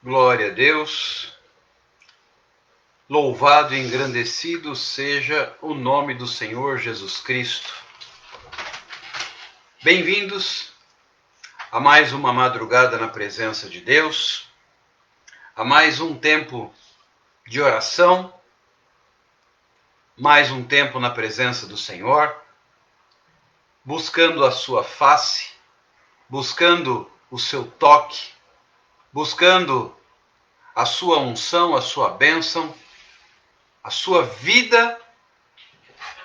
Glória a Deus. Louvado e engrandecido seja o nome do Senhor Jesus Cristo. Bem-vindos a mais uma madrugada na presença de Deus, a mais um tempo de oração, mais um tempo na presença do Senhor, buscando a sua face, buscando o seu toque, buscando a sua unção, a sua bênção, a sua vida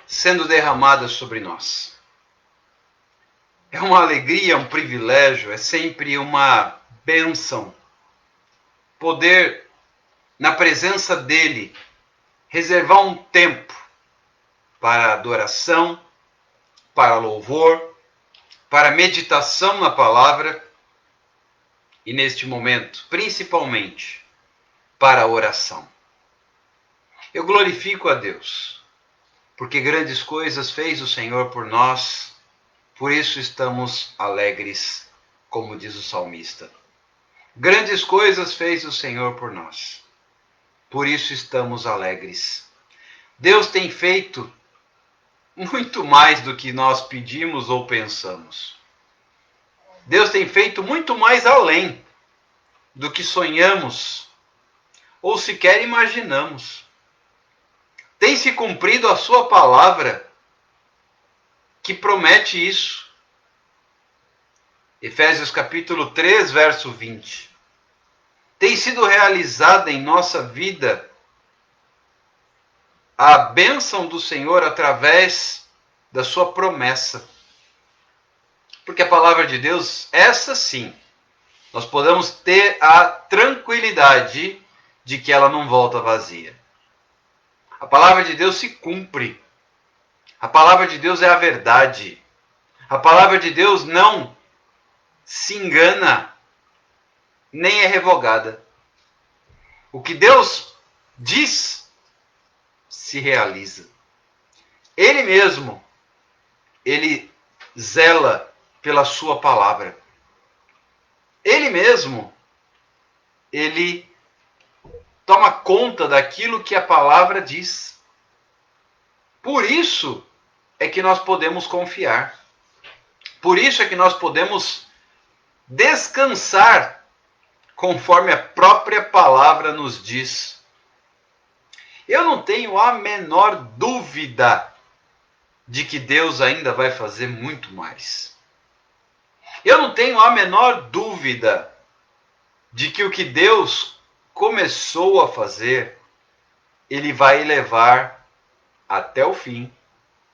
sendo derramada sobre nós. É uma alegria, um privilégio, é sempre uma bênção poder, na presença dele, reservar um tempo para adoração, para louvor, para meditação na palavra e, neste momento, principalmente, para a oração. Eu glorifico a Deus, porque grandes coisas fez o Senhor por nós, por isso estamos alegres, como diz o salmista. Grandes coisas fez o Senhor por nós, por isso estamos alegres. Deus tem feito muito mais do que nós pedimos ou pensamos. Deus tem feito muito mais além do que sonhamos ou sequer imaginamos. Tem se cumprido a sua palavra que promete isso. Efésios capítulo 3, verso 20. Tem sido realizada em nossa vida a bênção do Senhor através da sua promessa. Porque a palavra de Deus, essa sim, nós podemos ter a tranquilidade de que ela não volta vazia. A palavra de Deus se cumpre. A palavra de Deus é a verdade. A palavra de Deus não se engana, nem é revogada. O que Deus diz, se realiza. Ele mesmo, ele zela pela sua palavra. Ele mesmo, ele toma conta daquilo que a palavra diz. Por isso é que nós podemos confiar. Por isso é que nós podemos descansar, conforme a própria palavra nos diz. Eu não tenho a menor dúvida de que Deus ainda vai fazer muito mais. Eu não tenho a menor dúvida de que o que Deus começou a fazer, ele vai levar até o fim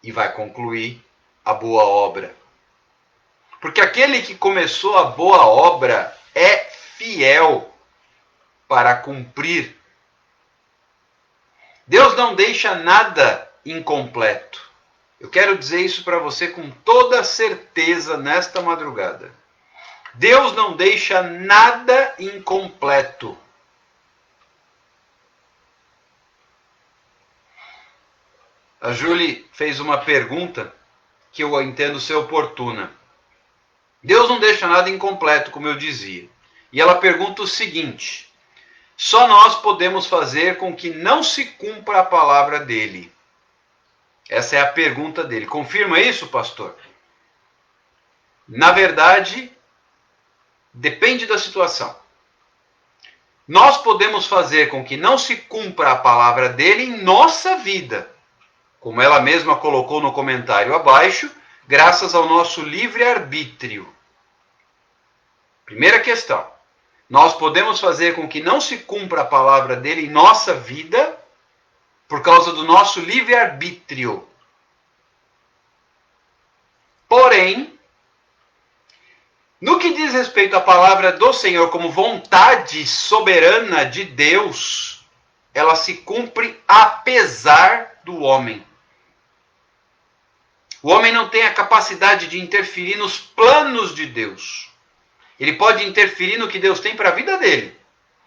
e vai concluir a boa obra. Porque aquele que começou a boa obra é fiel para cumprir. Deus não deixa nada incompleto. Eu quero dizer isso para você com toda certeza nesta madrugada. Deus não deixa nada incompleto. A Julie fez uma pergunta que eu entendo ser oportuna. Deus não deixa nada incompleto, como eu dizia. E ela pergunta o seguinte: só nós podemos fazer com que não se cumpra a palavra dele. Essa é a pergunta dele. Confirma isso, pastor? Na verdade, depende da situação. Nós podemos fazer com que não se cumpra a palavra dele em nossa vida. Como ela mesma colocou no comentário abaixo, graças ao nosso livre-arbítrio. Primeira questão. Nós podemos fazer com que não se cumpra a palavra dele em nossa vida por causa do nosso livre-arbítrio. Porém, no que diz respeito à palavra do Senhor como vontade soberana de Deus, ela se cumpre apesar do homem. O homem não tem a capacidade de interferir nos planos de Deus. Ele pode interferir no que Deus tem para a vida dele,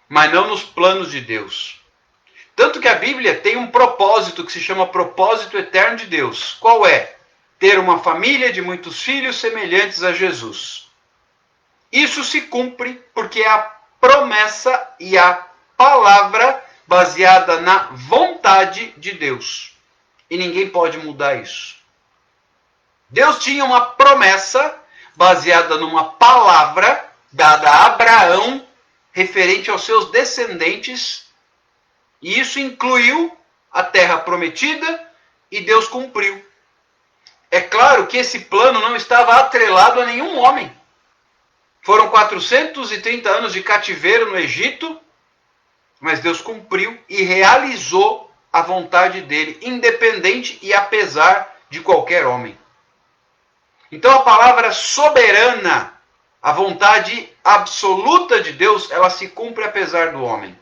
mas não nos planos de Deus. Tanto que a Bíblia tem um propósito que se chama propósito eterno de Deus. Qual é? Ter uma família de muitos filhos semelhantes a Jesus. Isso se cumpre porque é a promessa e a palavra baseada na vontade de Deus. E ninguém pode mudar isso. Deus tinha uma promessa baseada numa palavra dada a Abraão referente aos seus descendentes, e isso incluiu a terra prometida, e Deus cumpriu. É claro que esse plano não estava atrelado a nenhum homem. Foram 430 anos de cativeiro no Egito, mas Deus cumpriu e realizou a vontade dele, independente e apesar de qualquer homem. Então a palavra soberana, a vontade absoluta de Deus, ela se cumpre apesar do homem.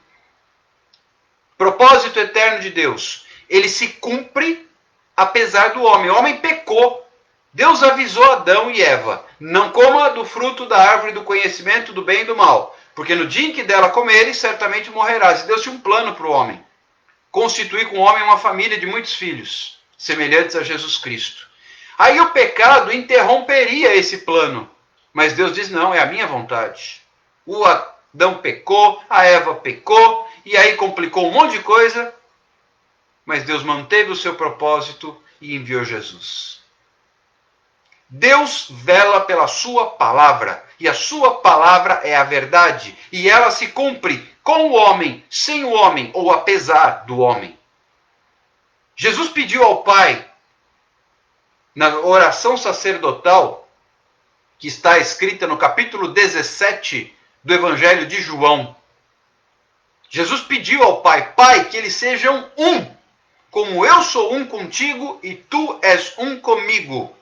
Propósito eterno de Deus, ele se cumpre apesar do homem. O homem pecou. Deus avisou Adão e Eva, não coma do fruto da árvore do conhecimento do bem e do mal, porque no dia em que dela comeres, certamente morrerás. E Deus tinha um plano para o homem. Constituir com o homem uma família de muitos filhos, semelhantes a Jesus Cristo. Aí o pecado interromperia esse plano. Mas Deus diz, não, é a minha vontade. O Adão pecou, a Eva pecou, e aí complicou um monte de coisa. Mas Deus manteve o seu propósito e enviou Jesus. Deus vela pela sua palavra, e a sua palavra é a verdade, e ela se cumpre com o homem, sem o homem, ou apesar do homem. Jesus pediu ao Pai, na oração sacerdotal, que está escrita no capítulo 17 do Evangelho de João. Jesus pediu ao Pai, Pai, que eles sejam um, como eu sou um contigo e tu és um comigo.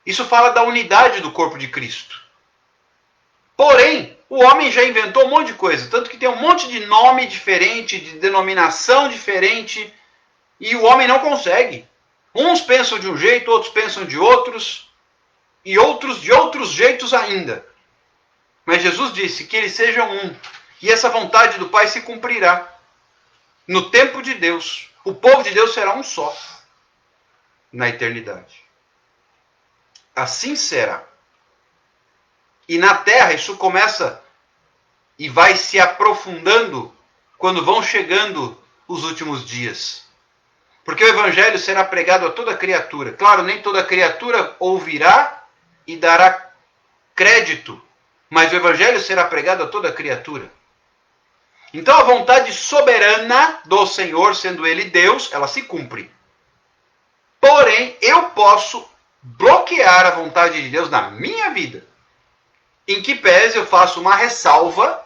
Isso fala da unidade do corpo de Cristo. Porém, o homem já inventou um monte de coisa, tanto que tem um monte de nome diferente, de denominação diferente, e o homem não consegue. Uns pensam de um jeito, outros pensam de outros, e outros de outros jeitos ainda. Mas Jesus disse que eles sejam um, e essa vontade do Pai se cumprirá. No tempo de Deus, o povo de Deus será um só, na eternidade. Assim será. E na terra isso começa e vai se aprofundando quando vão chegando os últimos dias. Porque o evangelho será pregado a toda criatura. Claro, nem toda criatura ouvirá e dará crédito, mas o evangelho será pregado a toda criatura. Então a vontade soberana do Senhor, sendo Ele Deus, ela se cumpre. Porém, eu posso bloquear a vontade de Deus na minha vida. Em que pese eu faço uma ressalva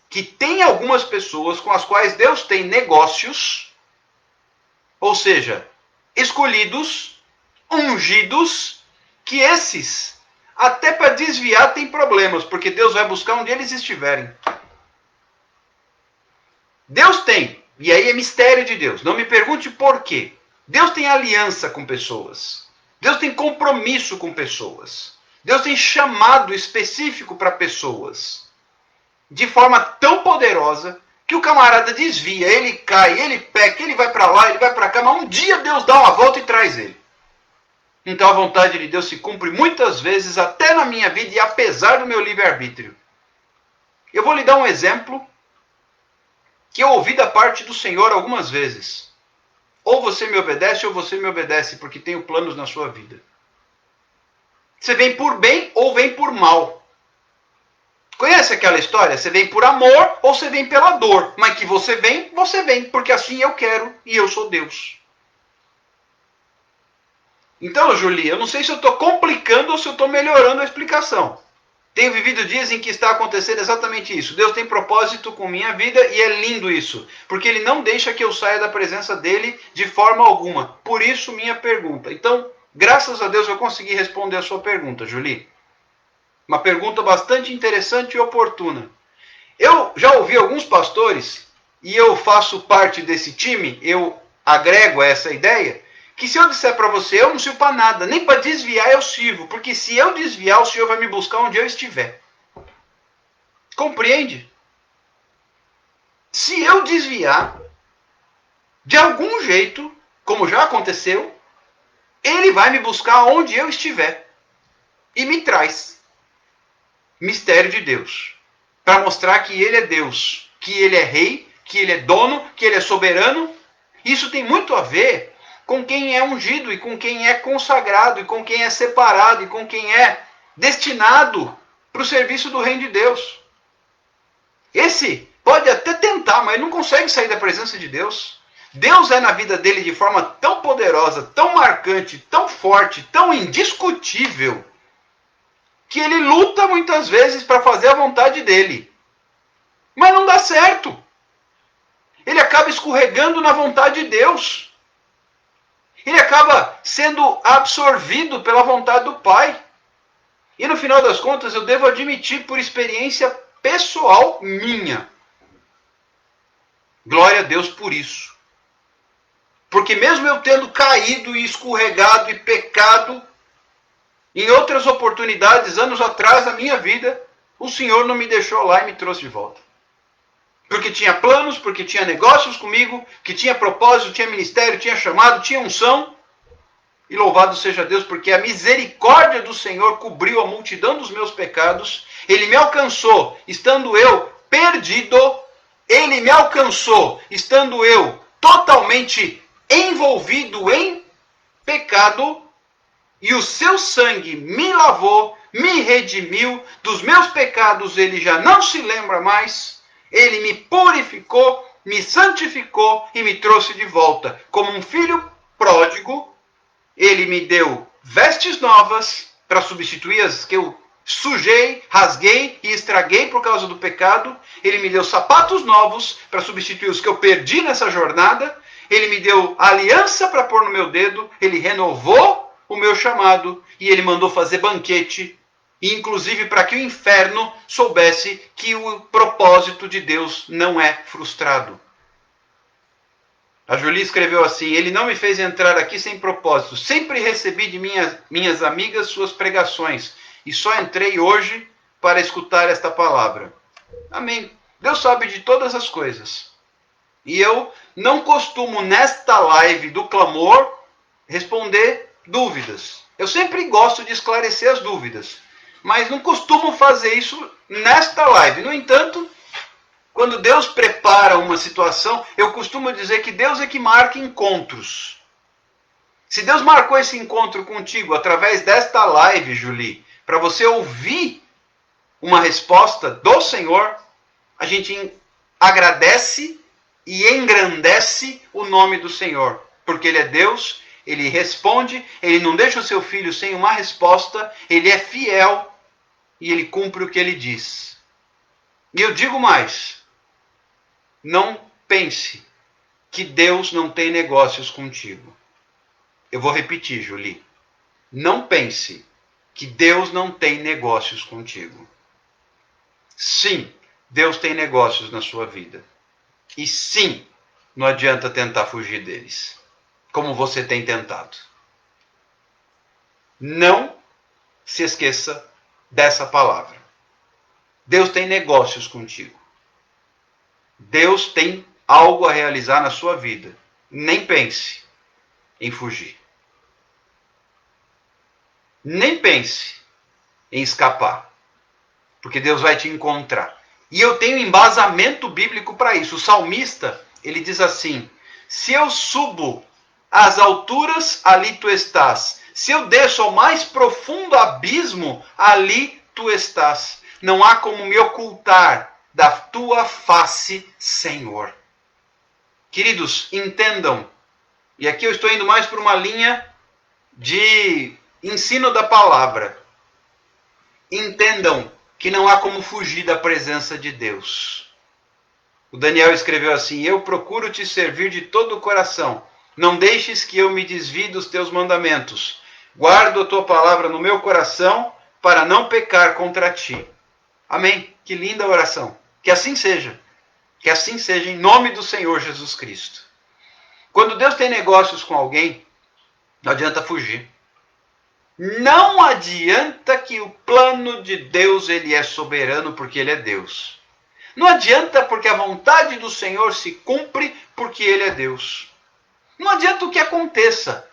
que tem algumas pessoas com as quais Deus tem negócios, ou seja, escolhidos, ungidos, que esses, até para desviar, tem problemas, porque Deus vai buscar onde eles estiverem. Deus tem, e aí é mistério de Deus, não me pergunte por quê. Deus tem aliança com pessoas. Deus tem compromisso com pessoas. Deus tem chamado específico para pessoas. De forma tão poderosa que o camarada desvia, ele cai, ele peca, ele vai para lá, ele vai para cá, mas um dia Deus dá uma volta e traz ele. Então a vontade de Deus se cumpre muitas vezes, até na minha vida, e apesar do meu livre-arbítrio. Eu vou lhe dar um exemplo que eu ouvi da parte do Senhor algumas vezes. Ou você me obedece, ou você me obedece, porque tenho planos na sua vida. Você vem por bem ou vem por mal. Conhece aquela história? Você vem por amor ou você vem pela dor. Mas que você vem, porque assim eu quero e eu sou Deus. Então, Julie, eu não sei se eu estou complicando ou se eu estou melhorando a explicação. Tenho vivido dias em que está acontecendo exatamente isso. Deus tem propósito com minha vida e é lindo isso. Porque Ele não deixa que eu saia da presença dEle de forma alguma. Por isso, minha pergunta. Então, graças a Deus eu consegui responder a sua pergunta, Julie. Uma pergunta bastante interessante e oportuna. Eu já ouvi alguns pastores, e eu faço parte desse time, eu agrego a essa ideia, que se eu disser para você, eu não sirvo para nada, nem para desviar eu sirvo, porque se eu desviar, o Senhor vai me buscar onde eu estiver. Compreende? Se eu desviar, de algum jeito, como já aconteceu, Ele vai me buscar onde eu estiver. E me traz. Mistério de Deus. para mostrar que ele é Deus, que ele é rei, que ele é dono, que ele é soberano. Isso tem muito a ver com quem é ungido e com quem é consagrado e com quem é separado e com quem é destinado para o serviço do reino de Deus. Esse pode até tentar, mas não consegue sair da presença de Deus. Deus é na vida dele de forma tão poderosa, tão marcante, tão forte, tão indiscutível, que ele luta muitas vezes para fazer a vontade dele. Mas não dá certo. Ele acaba escorregando na vontade de Deus. Ele acaba sendo absorvido pela vontade do Pai. E no final das contas, eu devo admitir por experiência pessoal minha. Glória a Deus por isso. Porque mesmo eu tendo caído e escorregado e pecado, em outras oportunidades, anos atrás na minha vida, o Senhor não me deixou lá e me trouxe de volta. Porque tinha planos, porque tinha negócios comigo, que tinha propósito, tinha ministério, tinha chamado, tinha unção. E louvado seja Deus, porque a misericórdia do Senhor cobriu a multidão dos meus pecados. Ele me alcançou, estando eu perdido. Ele me alcançou, estando eu totalmente envolvido em pecado. E o seu sangue me lavou, me redimiu. Dos meus pecados ele já não se lembra mais. Ele me purificou, me santificou e me trouxe de volta. Como um filho pródigo, ele me deu vestes novas para substituir as que eu sujei, rasguei e estraguei por causa do pecado. Ele me deu sapatos novos para substituir os que eu perdi nessa jornada. Ele me deu aliança para pôr no meu dedo. Ele renovou o meu chamado e ele mandou fazer banquete, inclusive para que o inferno soubesse que o propósito de Deus não é frustrado. A Julie escreveu assim: ele não me fez entrar aqui sem propósito. Sempre recebi de minhas amigas suas pregações e só entrei hoje para escutar esta palavra. Amém. Deus sabe de todas as coisas. E eu não costumo nesta live do clamor responder dúvidas. Eu sempre gosto de esclarecer as dúvidas, mas não costumo fazer isso nesta live. No entanto, quando Deus prepara uma situação, eu costumo dizer que Deus é que marca encontros. Se Deus marcou esse encontro contigo através desta live, Julie, para você ouvir uma resposta do Senhor, a gente agradece e engrandece o nome do Senhor. Porque Ele é Deus, Ele responde, Ele não deixa o seu filho sem uma resposta, Ele é fiel e Ele cumpre o que Ele diz. E eu digo mais: não pense que Deus não tem negócios contigo. Eu vou repetir, Julie. Não pense que Deus não tem negócios contigo. Sim, Deus tem negócios na sua vida. E sim, não adianta tentar fugir deles, como você tem tentado. Não se esqueça dessa palavra. Deus tem negócios contigo. Deus tem algo a realizar na sua vida. Nem pense em fugir. Nem pense em escapar. Porque Deus vai te encontrar. E eu tenho embasamento bíblico para isso. O salmista, ele diz assim: se eu subo às alturas, ali tu estás. Se eu desço ao mais profundo abismo, ali tu estás. Não há como me ocultar da tua face, Senhor. Queridos, entendam. E aqui eu estou indo mais por uma linha de ensino da palavra. Entendam que não há como fugir da presença de Deus. O Daniel escreveu assim: eu procuro te servir de todo o coração. Não deixes que eu me desvie dos teus mandamentos. Guardo a tua palavra no meu coração para não pecar contra ti. Amém. Que linda oração. Que assim seja. Que assim seja em nome do Senhor Jesus Cristo. Quando Deus tem negócios com alguém, não adianta fugir. Não adianta que o plano de Deus ele é soberano porque ele é Deus. Não adianta porque a vontade do Senhor se cumpre porque ele é Deus. Não adianta o que aconteça.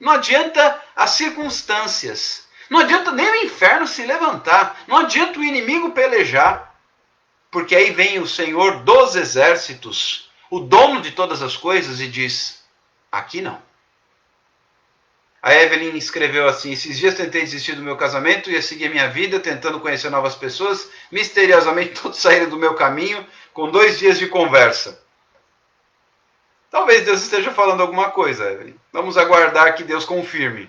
Não adianta as circunstâncias. Não adianta nem o inferno se levantar. Não adianta o inimigo pelejar. Porque aí vem o Senhor dos exércitos, o dono de todas as coisas, e diz: aqui não. A Evelyn escreveu assim: esses dias tentei desistir do meu casamento, ia seguir minha vida, tentando conhecer novas pessoas. Misteriosamente todos saíram do meu caminho com 2 dias de conversa. Talvez Deus esteja falando alguma coisa, Evelyn. Vamos aguardar que Deus confirme.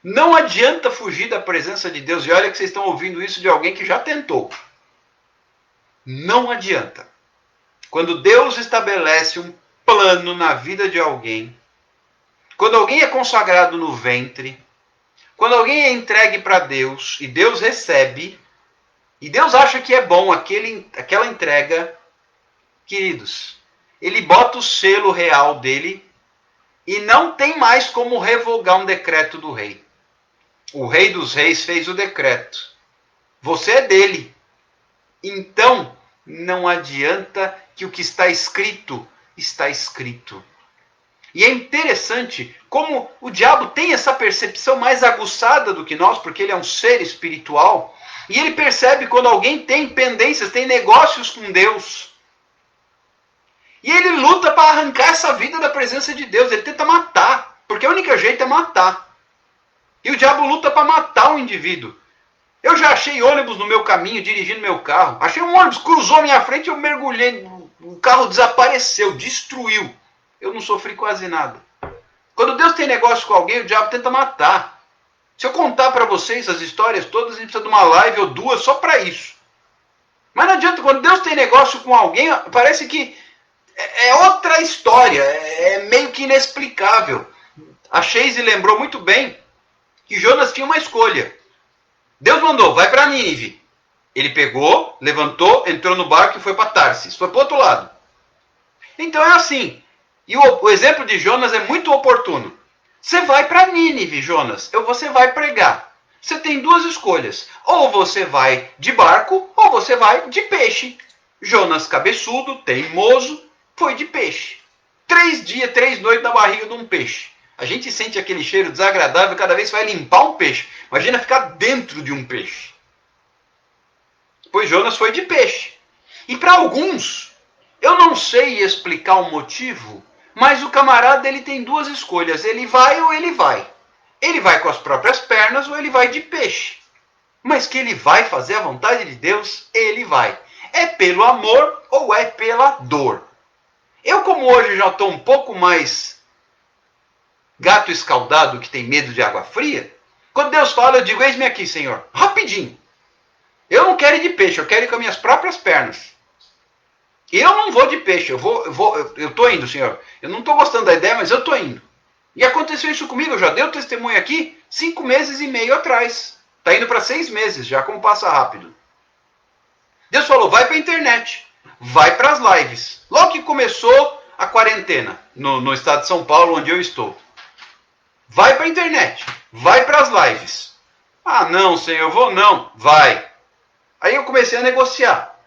Não adianta fugir da presença de Deus. E olha que vocês estão ouvindo isso de alguém que já tentou. Não adianta. Quando Deus estabelece um plano na vida de alguém, quando alguém é consagrado no ventre, quando alguém é entregue para Deus e Deus recebe, e Deus acha que é bom aquela entrega, queridos, ele bota o selo real dele e não tem mais como revogar um decreto do rei. O rei dos reis fez o decreto. Você é dele. Então, não adianta que o que está escrito, está escrito. E é interessante como o diabo tem essa percepção mais aguçada do que nós, porque ele é um ser espiritual, e ele percebe quando alguém tem pendências, tem negócios com Deus. E ele luta para arrancar essa vida da presença de Deus, ele tenta matar, porque o único jeito é matar. E o diabo luta para matar o indivíduo. Eu já achei ônibus no meu caminho, dirigindo meu carro. Achei um ônibus, cruzou minha frente, eu mergulhei, o carro desapareceu, destruiu. Eu não sofri quase nada. Quando Deus tem negócio com alguém, o diabo tenta matar. Se eu contar para vocês as histórias todas, a gente precisa de uma live ou 2 só para isso. Mas não adianta, quando Deus tem negócio com alguém, parece que é outra história, é meio que inexplicável. A Sheise lembrou muito bem que Jonas tinha uma escolha. Deus mandou, vai para Nínive. Ele pegou, levantou, entrou no barco e foi para Tarsis. Foi para o outro lado. Então é assim. E o exemplo de Jonas é muito oportuno. Você vai para Nínive, Jonas. Você vai pregar. Você tem 2 escolhas. Ou você vai de barco, ou você vai de peixe. Jonas, cabeçudo, teimoso, foi de peixe. 3 dias, 3 noites na barriga de um peixe. A gente sente aquele cheiro desagradável cada vez que vai limpar um peixe. Imagina ficar dentro de um peixe. Pois Jonas foi de peixe. E para alguns, eu não sei explicar o motivo, mas o camarada ele tem 2 escolhas. Ele vai ou ele vai. Ele vai com as próprias pernas ou ele vai de peixe. Mas que ele vai fazer a vontade de Deus, ele vai. É pelo amor ou é pela dor? Eu, como hoje já estou um pouco mais gato escaldado que tem medo de água fria, quando Deus fala, eu digo, eis-me aqui, Senhor, rapidinho. Eu não quero ir de peixe, eu quero ir com as minhas próprias pernas. Eu não vou de peixe, eu estou indo, Senhor. Eu não estou gostando da ideia, mas eu estou indo. E aconteceu isso comigo, eu já dei o testemunho aqui 5 meses e meio atrás. Está indo para 6 meses, já como passa rápido. Deus falou, vai para a internet, vai para as lives. Logo que começou a quarentena, no estado de São Paulo, onde eu estou. Vai para a internet, vai para as lives. Ah, não, Senhor, eu vou não. Vai. Aí eu comecei a negociar.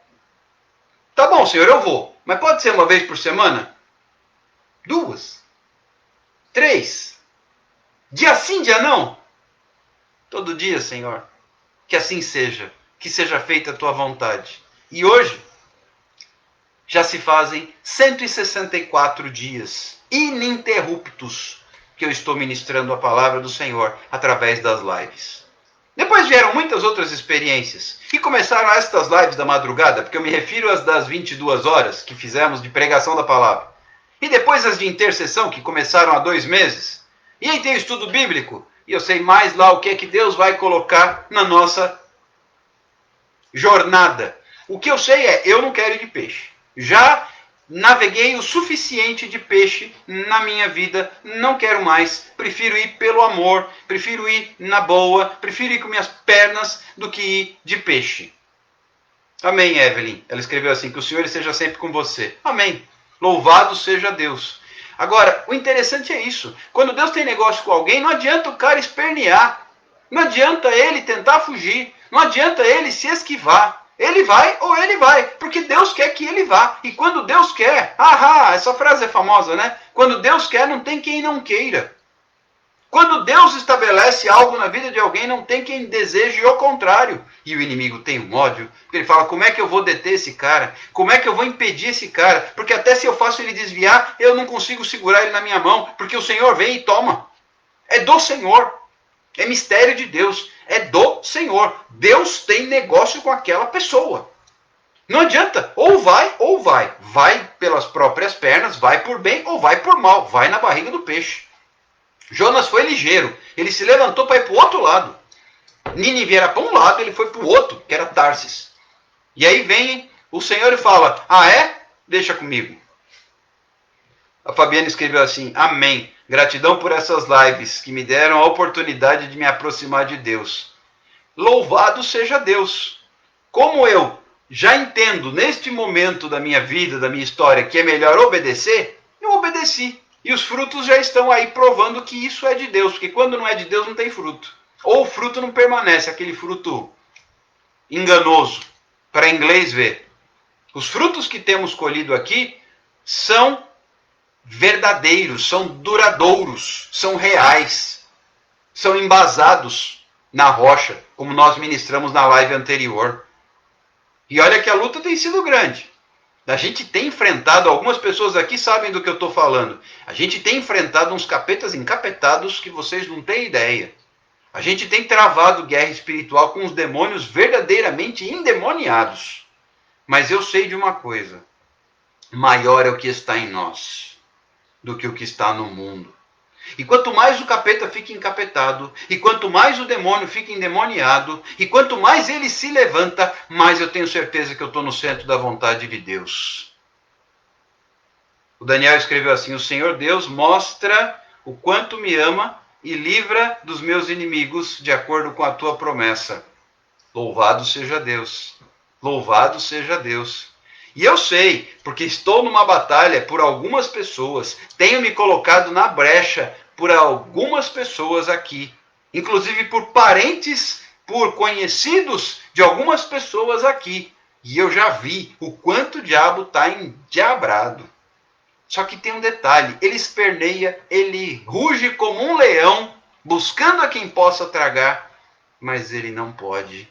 Tá bom, Senhor, eu vou. Mas pode ser uma vez por semana? 2. 3. Dia sim, dia não? Todo dia, Senhor. Que assim seja. Que seja feita a tua vontade. E hoje, já se fazem 164 dias ininterruptos que eu estou ministrando a palavra do Senhor através das lives. Depois vieram muitas outras experiências. E começaram estas lives da madrugada, porque eu me refiro às das 22 horas que fizemos de pregação da palavra. E depois as de intercessão, que começaram há 2 meses. E aí tem o estudo bíblico. E eu sei mais lá o que é que Deus vai colocar na nossa jornada. O que eu sei é, eu não quero ir de peixe. Já naveguei o suficiente de peixe na minha vida, não quero mais, prefiro ir pelo amor, prefiro ir na boa, prefiro ir com minhas pernas do que ir de peixe. Amém, Evelyn. Ela escreveu assim, que o Senhor esteja sempre com você. Amém. Louvado seja Deus. Agora, o interessante é isso. Quando Deus tem negócio com alguém, não adianta o cara espernear. Não adianta ele tentar fugir. Não adianta ele se esquivar. Ele vai ou ele vai, porque Deus quer que ele vá. E quando Deus quer, essa frase é famosa, né? Quando Deus quer, não tem quem não queira. Quando Deus estabelece algo na vida de alguém, não tem quem deseje o contrário. E o inimigo tem um ódio, porque ele fala, como é que eu vou deter esse cara? Como é que eu vou impedir esse cara? Porque até se eu faço ele desviar, eu não consigo segurar ele na minha mão, porque o Senhor vem e toma. É do Senhor. É mistério de Deus. É do Senhor. Deus tem negócio com aquela pessoa. Não adianta. Ou vai, ou vai. Vai pelas próprias pernas, vai por bem ou vai por mal. Vai na barriga do peixe. Jonas foi ligeiro. Ele se levantou para ir para o outro lado. Nínive era para um lado, ele foi para o outro, que era Tarsis. E aí vem o Senhor e fala, ah é? Deixa comigo. A Fabiana escreveu assim, amém. Gratidão por essas lives que me deram a oportunidade de me aproximar de Deus. Louvado seja Deus. Como eu já entendo neste momento da minha vida, da minha história, que é melhor obedecer, eu obedeci. E os frutos já estão aí provando que isso é de Deus, porque quando não é de Deus não tem fruto. Ou o fruto não permanece, aquele fruto enganoso. Para inglês ver. Os frutos que temos colhido aqui são verdadeiros, são duradouros, são reais, são embasados na rocha, como nós ministramos na live anterior. E olha que a luta tem sido grande. A gente tem enfrentado, algumas pessoas aqui sabem do que eu estou falando, a gente tem enfrentado uns capetas encapetados que vocês não têm ideia. A gente tem travado guerra espiritual com os demônios verdadeiramente endemoniados. Mas eu sei de uma coisa, maior é o que está em nós do que o que está no mundo. E quanto mais o capeta fica encapetado, e quanto mais o demônio fica endemoniado, e quanto mais ele se levanta, mais eu tenho certeza que eu estou no centro da vontade de Deus. O Daniel escreveu assim, o Senhor Deus mostra o quanto me ama e livra dos meus inimigos de acordo com a tua promessa. Louvado seja Deus. Louvado seja Deus. E eu sei, porque estou numa batalha por algumas pessoas, tenho me colocado na brecha por algumas pessoas aqui, inclusive por parentes, por conhecidos de algumas pessoas aqui. E eu já vi o quanto o diabo está endiabrado. Só que tem um detalhe, ele esperneia, ele ruge como um leão, buscando a quem possa tragar, mas ele não pode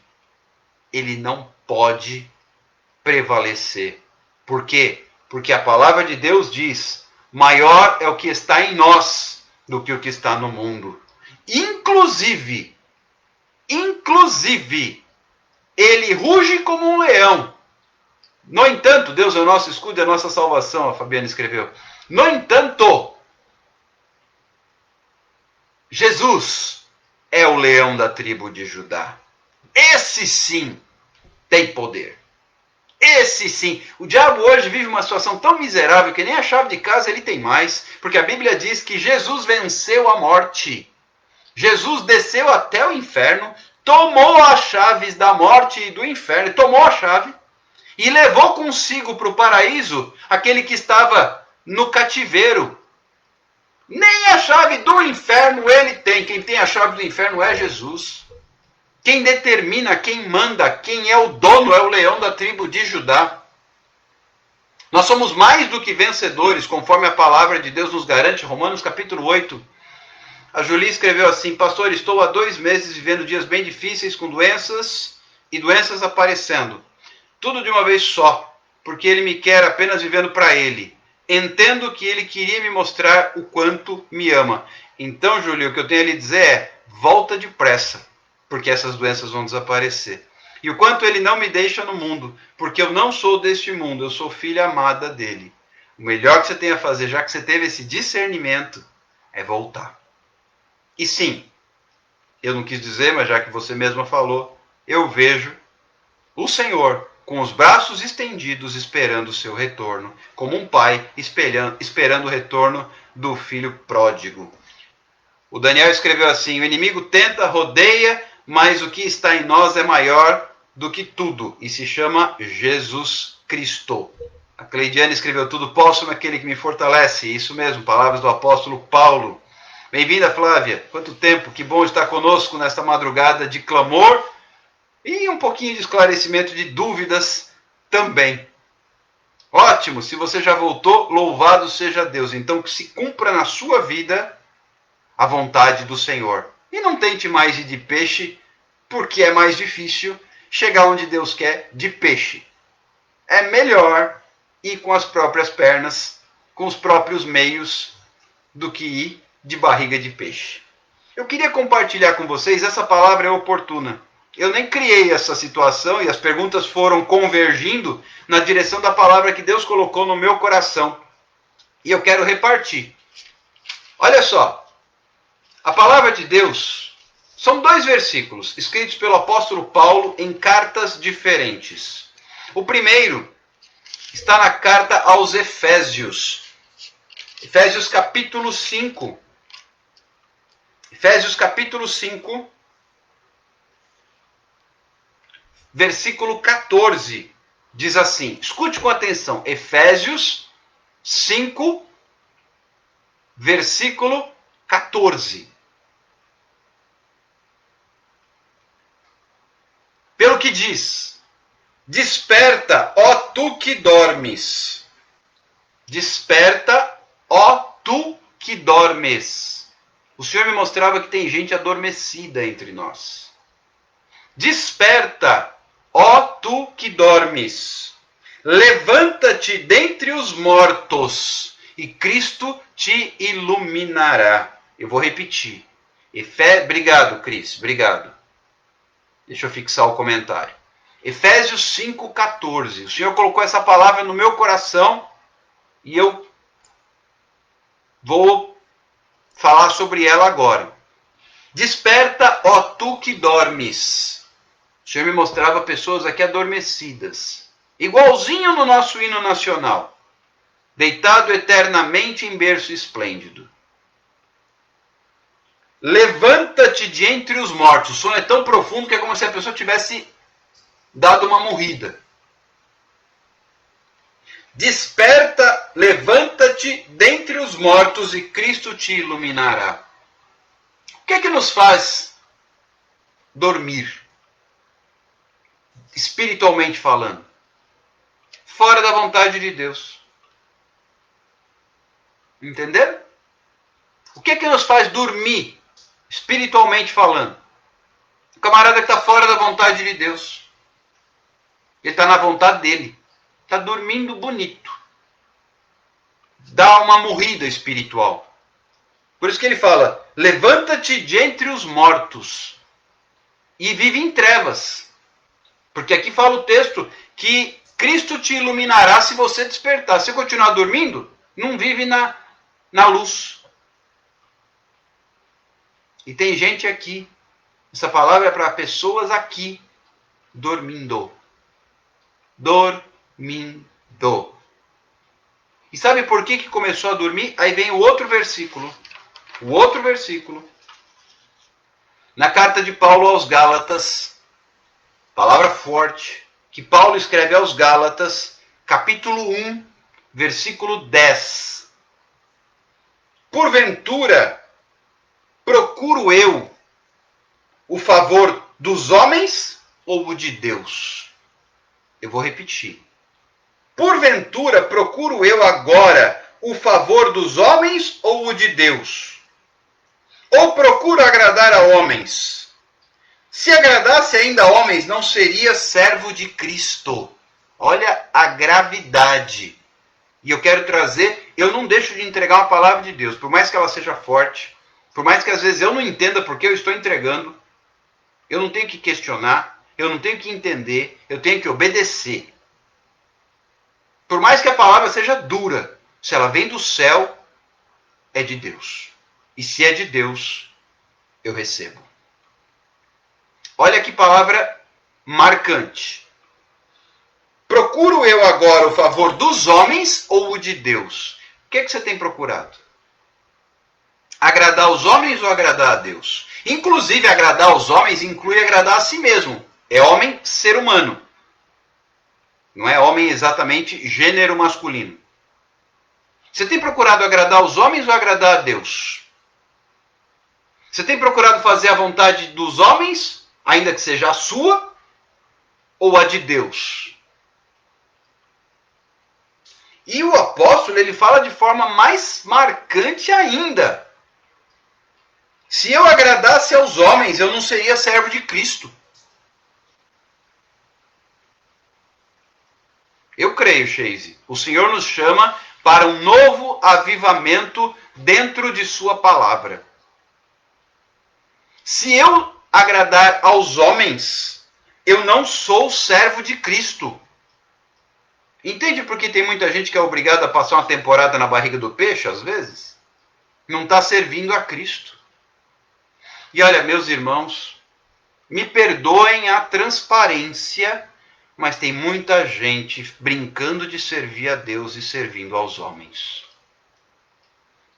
prevalecer. Por quê? Porque a palavra de Deus diz, maior é o que está em nós do que o que está no mundo. Inclusive, ele ruge como um leão. No entanto, Deus é o nosso escudo e a nossa salvação, a Fabiana escreveu. No entanto, Jesus é o leão da tribo de Judá. Esse sim tem poder. Esse sim. O diabo hoje vive uma situação tão miserável que nem a chave de casa ele tem mais. Porque a Bíblia diz que Jesus venceu a morte. Jesus desceu até o inferno, tomou as chaves da morte e do inferno, tomou a chave e levou consigo para o paraíso aquele que estava no cativeiro. Nem a chave do inferno ele tem. Quem tem a chave do inferno é Jesus. Quem determina, quem manda, quem é o dono é o leão da tribo de Judá. Nós somos mais do que vencedores, conforme a palavra de Deus nos garante, Romanos capítulo 8. A Julie escreveu assim, pastor, estou há 2 meses vivendo dias bem difíceis com doenças e doenças aparecendo. Tudo de uma vez só, porque ele me quer apenas vivendo para ele. Entendo que ele queria me mostrar o quanto me ama. Então, Julie, o que eu tenho a lhe dizer é, volta depressa, porque essas doenças vão desaparecer. E o quanto ele não me deixa no mundo, porque eu não sou deste mundo, eu sou filha amada dele. O melhor que você tem a fazer, já que você teve esse discernimento, é voltar. E sim, eu não quis dizer, mas já que você mesma falou, eu vejo o Senhor com os braços estendidos esperando o seu retorno, como um pai esperando o retorno do filho pródigo. O Daniel escreveu assim, o inimigo tenta, rodeia, mas o que está em nós é maior do que tudo, e se chama Jesus Cristo. A Cleidiane escreveu, tudo posso naquele que me fortalece, isso mesmo, palavras do apóstolo Paulo. Bem-vinda, Flávia, quanto tempo, que bom estar conosco nesta madrugada de clamor, e um pouquinho de esclarecimento de dúvidas também. Ótimo, se você já voltou, louvado seja Deus. Então que se cumpra na sua vida a vontade do Senhor. E não tente mais ir de peixe, porque é mais difícil chegar onde Deus quer de peixe. É melhor ir com as próprias pernas, com os próprios meios, do que ir de barriga de peixe. Eu queria compartilhar com vocês, essa palavra é oportuna. Eu nem criei essa situação e as perguntas foram convergindo na direção da palavra que Deus colocou no meu coração. E eu quero repartir. Olha só, a palavra de Deus são 2 versículos escritos pelo apóstolo Paulo em cartas diferentes. O primeiro está na carta aos Efésios. Efésios capítulo 5. Efésios capítulo 5, versículo 14. Diz assim, escute com atenção. Efésios 5, versículo 14. Pelo que diz, desperta, ó tu que dormes. Desperta, ó tu que dormes. O Senhor me mostrava que tem gente adormecida entre nós. Desperta, ó tu que dormes. Levanta-te dentre os mortos e Cristo te iluminará. Eu vou repetir. Obrigado, Cris. Obrigado. Deixa eu fixar o comentário. Efésios 5,14. O Senhor colocou essa palavra no meu coração e eu vou falar sobre ela agora. Desperta, ó tu que dormes. O Senhor me mostrava pessoas aqui adormecidas. Igualzinho no nosso hino nacional. Deitado eternamente em berço esplêndido. Levanta-te de entre os mortos. O sono é tão profundo que é como se a pessoa tivesse dado uma morrida. Desperta, levanta-te dentre os mortos e Cristo te iluminará. O que é que nos faz dormir? Espiritualmente falando. Fora da vontade de Deus. Entenderam? O que é que nos faz dormir? Espiritualmente falando. O camarada que está fora da vontade de Deus. Ele está na vontade dele. Está dormindo bonito. Dá uma morrida espiritual. Por isso que ele fala, levanta-te de entre os mortos e vive em trevas. Porque aqui fala o texto que Cristo te iluminará se você despertar. Se você continuar dormindo, não vive na luz. E tem gente aqui. Essa palavra é para pessoas aqui dormindo. Dormindo. E sabe por que começou a dormir? Aí vem o outro versículo. O outro versículo. Na carta de Paulo aos Gálatas. Palavra forte. Que Paulo escreve aos Gálatas. Capítulo 1. Versículo 10. Porventura, procuro eu o favor dos homens ou o de Deus? Eu vou repetir. Porventura, procuro eu agora o favor dos homens ou o de Deus? Ou procuro agradar a homens? Se agradasse ainda a homens, não seria servo de Cristo. Olha a gravidade. E eu quero trazer, eu não deixo de entregar uma palavra de Deus, por mais que ela seja forte, por mais que às vezes eu não entenda porque eu estou entregando, eu não tenho que questionar, eu não tenho que entender, eu tenho que obedecer. Por mais que a palavra seja dura, se ela vem do céu, é de Deus. E se é de Deus, eu recebo. Olha que palavra marcante. Procuro eu agora o favor dos homens ou o de Deus? O que é que você tem procurado? Agradar os homens ou agradar a Deus? Inclusive, agradar os homens inclui agradar a si mesmo. É homem, ser humano. Não é homem exatamente gênero masculino. Você tem procurado agradar os homens ou agradar a Deus? Você tem procurado fazer a vontade dos homens, ainda que seja a sua, ou a de Deus? E o apóstolo, ele fala de forma mais marcante ainda. Se eu agradasse aos homens, eu não seria servo de Cristo. Eu creio, Chase. O Senhor nos chama para um novo avivamento dentro de sua palavra. Se eu agradar aos homens, eu não sou servo de Cristo. Entende por que tem muita gente que é obrigada a passar uma temporada na barriga do peixe, às vezes? Não está servindo a Cristo. E olha, meus irmãos, me perdoem a transparência, mas tem muita gente brincando de servir a Deus e servindo aos homens.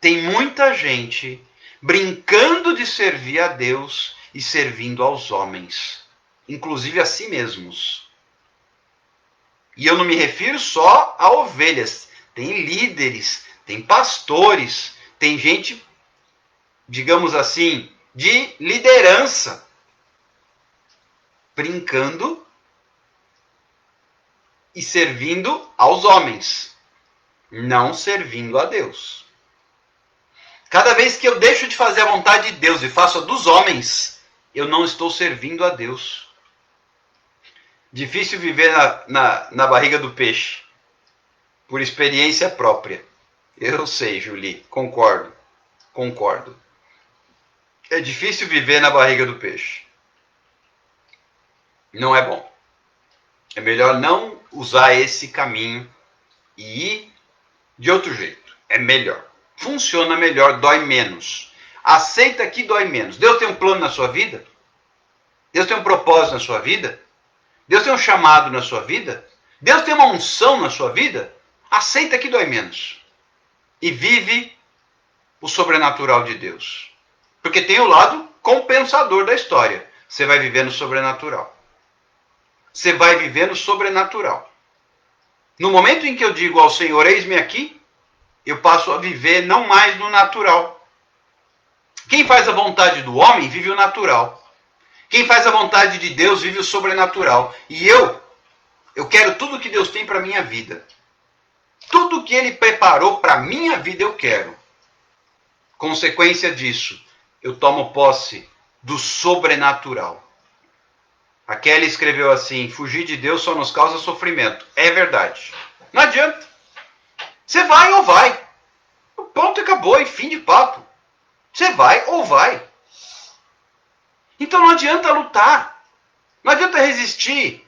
Tem muita gente brincando de servir a Deus e servindo aos homens, inclusive a si mesmos. E eu não me refiro só a ovelhas. Tem líderes, tem pastores, tem gente, digamos assim, de liderança, brincando e servindo aos homens, não servindo a Deus. Cada vez que eu deixo de fazer a vontade de Deus e faço a dos homens, eu não estou servindo a Deus. Difícil viver na barriga do peixe, por experiência própria. Eu sei, Julie, concordo. É difícil viver na barriga do peixe. Não é bom. É melhor não usar esse caminho e ir de outro jeito. É melhor. Funciona melhor, dói menos. Aceita que dói menos. Deus tem um plano na sua vida? Deus tem um propósito na sua vida? Deus tem um chamado na sua vida? Deus tem uma unção na sua vida? Aceita que dói menos. E vive o sobrenatural de Deus. Porque tem o lado compensador da história. Você vai viver no sobrenatural. Você vai viver no sobrenatural. No momento em que eu digo ao Senhor, eis-me aqui, eu passo a viver não mais no natural. Quem faz a vontade do homem vive o natural. Quem faz a vontade de Deus vive o sobrenatural. E eu quero tudo que Deus tem para a minha vida. Tudo que Ele preparou para a minha vida eu quero. Consequência disso, eu tomo posse do sobrenatural. A Kelly escreveu assim, fugir de Deus só nos causa sofrimento. É verdade. Não adianta. Você vai ou vai. O ponto acabou e fim de papo. Você vai ou vai. Então não adianta lutar. Não adianta resistir.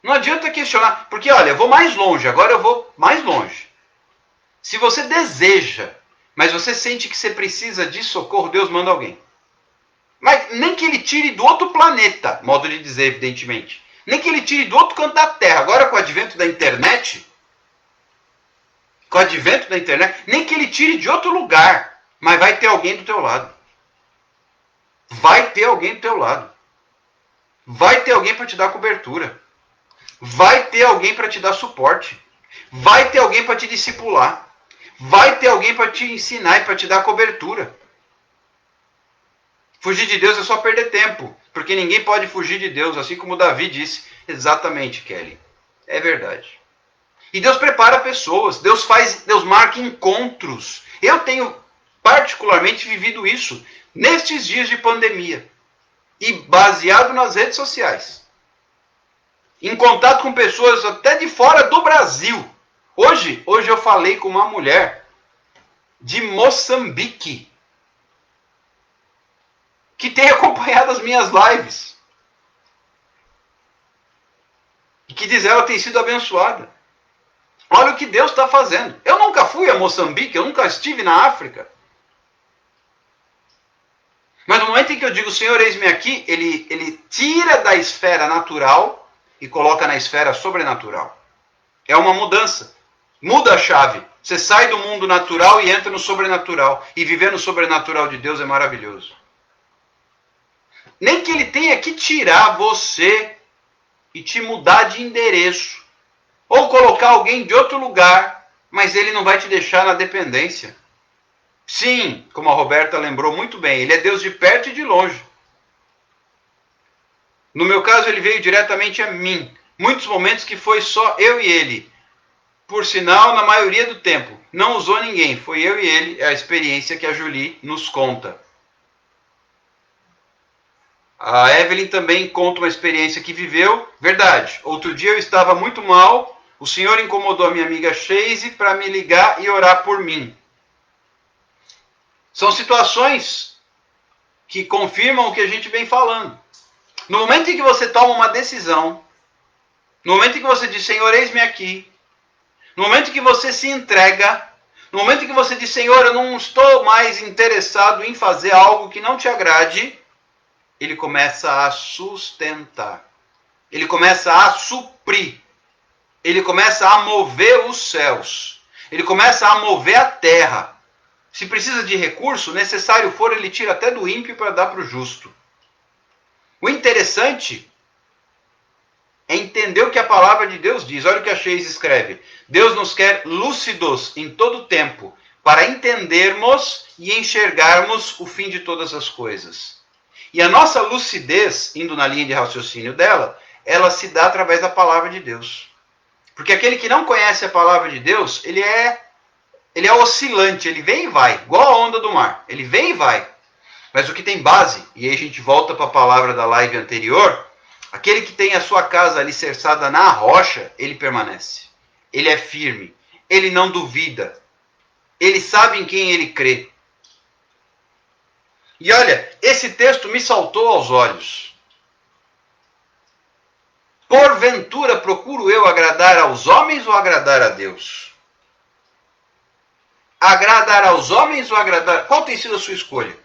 Não adianta questionar. Porque, olha, eu vou mais longe. Agora eu vou mais longe. Se você deseja, mas você sente que você precisa de socorro, Deus manda alguém. Mas nem que ele tire do outro planeta, modo de dizer, evidentemente. Nem que ele tire do outro canto da Terra. Agora com o advento da internet, nem que ele tire de outro lugar, mas vai ter alguém do teu lado. Vai ter alguém do teu lado. Vai ter alguém para te dar cobertura. Vai ter alguém para te dar suporte. Vai ter alguém para te discipular. Vai ter alguém para te ensinar e para te dar cobertura. Fugir de Deus é só perder tempo, porque ninguém pode fugir de Deus, assim como Davi disse. Exatamente, Kelly. É verdade. E Deus prepara pessoas, Deus marca encontros. Eu tenho particularmente vivido isso nestes dias de pandemia e baseado nas redes sociais. Em contato com pessoas até de fora do Brasil. Hoje eu falei com uma mulher de Moçambique que tem acompanhado as minhas lives. E que diz ela tem sido abençoada. Olha o que Deus está fazendo. Eu nunca fui a Moçambique, eu nunca estive na África. Mas no momento em que eu digo, Senhor, eis-me aqui, ele tira da esfera natural e coloca na esfera sobrenatural. É uma mudança. Muda a chave. Você sai do mundo natural e entra no sobrenatural. E viver no sobrenatural de Deus é maravilhoso. Nem que ele tenha que tirar você e te mudar de endereço. Ou colocar alguém de outro lugar, mas ele não vai te deixar na dependência. Sim, como a Roberta lembrou muito bem, ele é Deus de perto e de longe. No meu caso, ele veio diretamente a mim. Muitos momentos que foi só eu e ele. Por sinal, na maioria do tempo, não usou ninguém. Foi eu e ele, é a experiência que a Julie nos conta. A Evelyn também conta uma experiência que viveu. Verdade, outro dia eu estava muito mal, o senhor incomodou a minha amiga Sheise para me ligar e orar por mim. São situações que confirmam o que a gente vem falando. No momento em que você toma uma decisão, no momento em que você diz, Senhor, eis-me aqui, no momento em que você se entrega, no momento em que você diz, Senhor, eu não estou mais interessado em fazer algo que não te agrade, ele começa a sustentar. Ele começa a suprir. Ele começa a mover os céus. Ele começa a mover a terra. Se precisa de recurso, necessário for, ele tira até do ímpio para dar para o justo. O interessante é entender o que a palavra de Deus diz. Olha o que a Sheis escreve. Deus nos quer lúcidos em todo o tempo, para entendermos e enxergarmos o fim de todas as coisas. E a nossa lucidez, indo na linha de raciocínio dela, ela se dá através da palavra de Deus. Porque aquele que não conhece a palavra de Deus, ele é oscilante, ele vem e vai, igual a onda do mar. Ele vem e vai. Mas o que tem base, e aí a gente volta para a palavra da live anterior, aquele que tem a sua casa alicerçada na rocha, ele permanece. Ele é firme, ele não duvida, ele sabe em quem ele crê. E olha, esse texto me saltou aos olhos. Porventura procuro eu agradar aos homens ou agradar a Deus? Agradar aos homens ou agradar... Qual tem sido a sua escolha?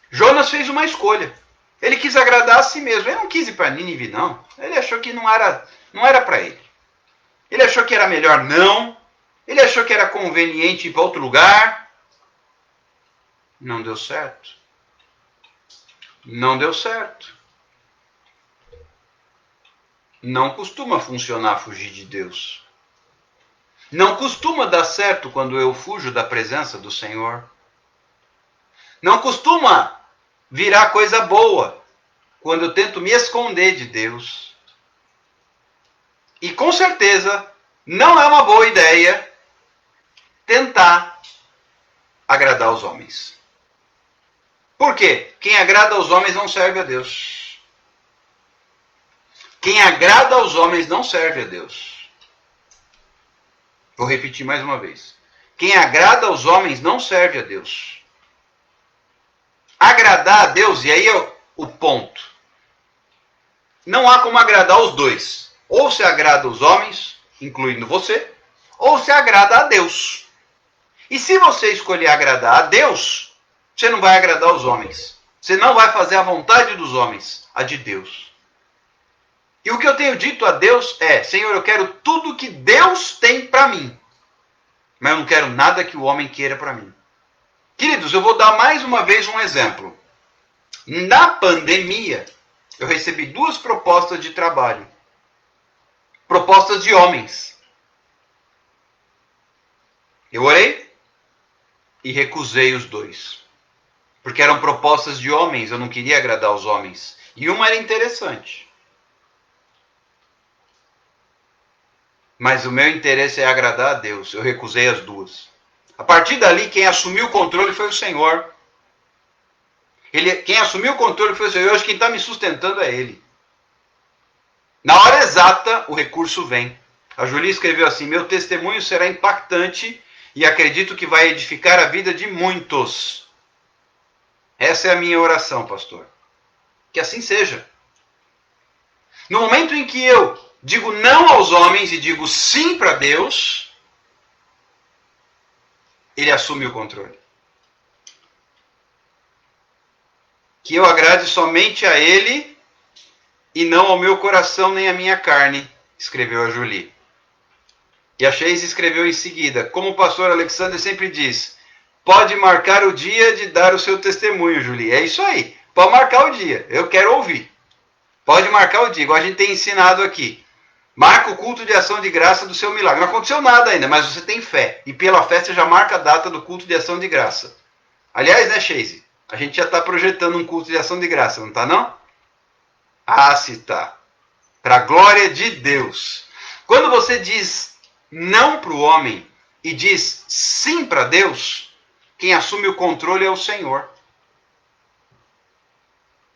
Jonas fez uma escolha. Ele quis agradar a si mesmo. Ele não quis ir para Nínive, não. Ele achou que não era para ele. Ele achou que era melhor não. Ele achou que era conveniente ir para outro lugar. Não deu certo. Não deu certo. Não costuma funcionar fugir de Deus. Não costuma dar certo quando eu fujo da presença do Senhor. Não costuma virar coisa boa quando eu tento me esconder de Deus. E com certeza não é uma boa ideia tentar agradar os homens. Por quê? Quem agrada aos homens não serve a Deus. Quem agrada aos homens não serve a Deus. Vou repetir mais uma vez. Quem agrada aos homens não serve a Deus. Agradar a Deus, e aí é o ponto. Não há como agradar os dois. Ou se agrada os homens, incluindo você, ou se agrada a Deus. E se você escolher agradar a Deus, você não vai agradar os homens. Você não vai fazer a vontade dos homens, a de Deus. E o que eu tenho dito a Deus é, Senhor, eu quero tudo que Deus tem para mim. Mas eu não quero nada que o homem queira para mim. Queridos, eu vou dar mais uma vez um exemplo. Na pandemia, eu recebi 2 propostas de trabalho. Propostas de homens. Eu orei e recusei os 2. Porque eram propostas de homens, eu não queria agradar os homens. E uma era interessante. Mas o meu interesse é agradar a Deus. Eu recusei as 2. A partir dali, quem assumiu o controle foi o Senhor. Quem assumiu o controle foi o Senhor. Hoje quem está me sustentando é Ele. Na hora exata, o recurso vem. A Julia escreveu assim, meu testemunho será impactante e acredito que vai edificar a vida de muitos. Essa é a minha oração, pastor. Que assim seja. No momento em que eu digo não aos homens e digo sim para Deus, Ele assume o controle. Que eu agrade somente a Ele e não ao meu coração nem à minha carne, escreveu a Julie. E a Sheise escreveu em seguida, como o pastor Alexander sempre diz, pode marcar o dia de dar o seu testemunho, Julie. É isso aí, pode marcar o dia, eu quero ouvir. Pode marcar o dia, igual a gente tem ensinado aqui. Marca o culto de ação de graça do seu milagre. Não aconteceu nada ainda, mas você tem fé. E pela fé você já marca a data do culto de ação de graça. Aliás, né, Sheise? A gente já está projetando um culto de ação de graça, não está não? Ah, se está. Para a glória de Deus. Quando você diz não para o homem e diz sim para Deus, quem assume o controle é o Senhor.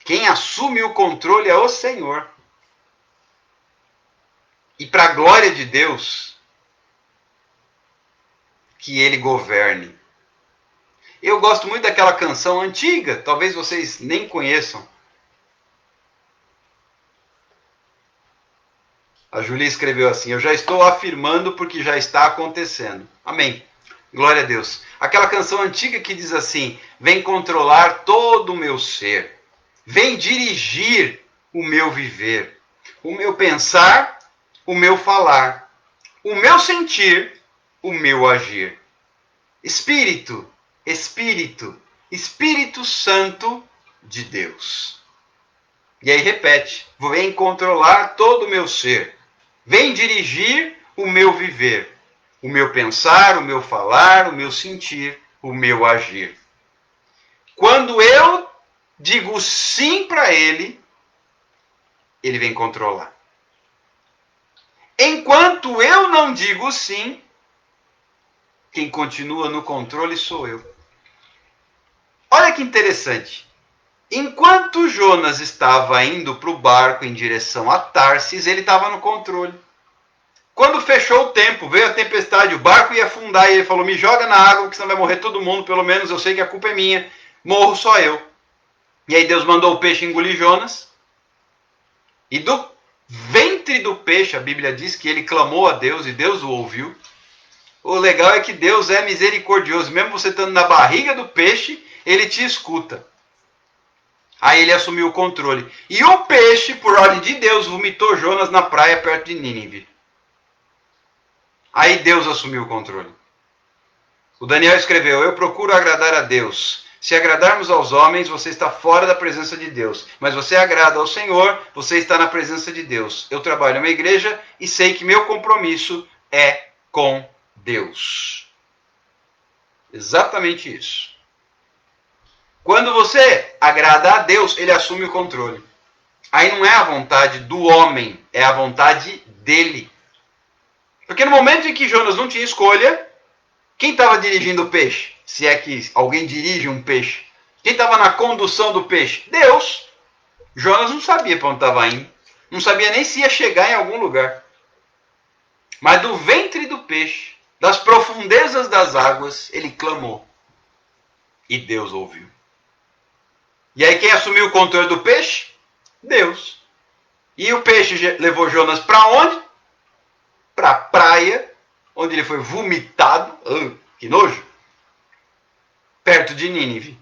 Quem assume o controle é o Senhor. E para a glória de Deus, que Ele governe. Eu gosto muito daquela canção antiga, talvez vocês nem conheçam. A Julia escreveu assim: eu já estou afirmando porque já está acontecendo. Amém. Glória a Deus. Aquela canção antiga que diz assim: vem controlar todo o meu ser. Vem dirigir o meu viver. O meu pensar, o meu falar. O meu sentir, o meu agir. Espírito, Espírito, Espírito Santo de Deus. E aí repete: vem controlar todo o meu ser. Vem dirigir o meu viver, o meu pensar, o meu falar, o meu sentir, o meu agir. Quando eu digo sim para ele, ele vem controlar. Enquanto eu não digo sim, quem continua no controle sou eu. Olha que interessante. Enquanto Jonas estava indo para o barco em direção a Tarsis, ele estava no controle. Quando fechou o tempo, veio a tempestade, o barco ia afundar e ele falou: me joga na água, porque senão vai morrer todo mundo, pelo menos eu sei que a culpa é minha, morro só eu. E aí Deus mandou o peixe engolir Jonas, e do ventre do peixe, a Bíblia diz que ele clamou a Deus e Deus o ouviu. O legal é que Deus é misericordioso, mesmo você estando na barriga do peixe, ele te escuta. Aí ele assumiu o controle. E o peixe, por ordem de Deus, vomitou Jonas na praia perto de Nínive. Aí Deus assumiu o controle. O Daniel escreveu: eu procuro agradar a Deus. Se agradarmos aos homens, você está fora da presença de Deus. Mas você agrada ao Senhor, você está na presença de Deus. Eu trabalho numa igreja e sei que meu compromisso é com Deus. Exatamente isso. Quando você agrada a Deus, ele assume o controle. Aí não é a vontade do homem, é a vontade dele. Porque no momento em que Jonas não tinha escolha, quem estava dirigindo o peixe? Se é que alguém dirige um peixe. Quem estava na condução do peixe? Deus. Jonas não sabia para onde estava indo. Não sabia nem se ia chegar em algum lugar. Mas do ventre do peixe, das profundezas das águas, ele clamou. E Deus ouviu. E aí quem assumiu o controle do peixe? Deus. E o peixe levou Jonas para onde? Para a praia, onde ele foi vomitado. Que nojo! Perto de Nínive.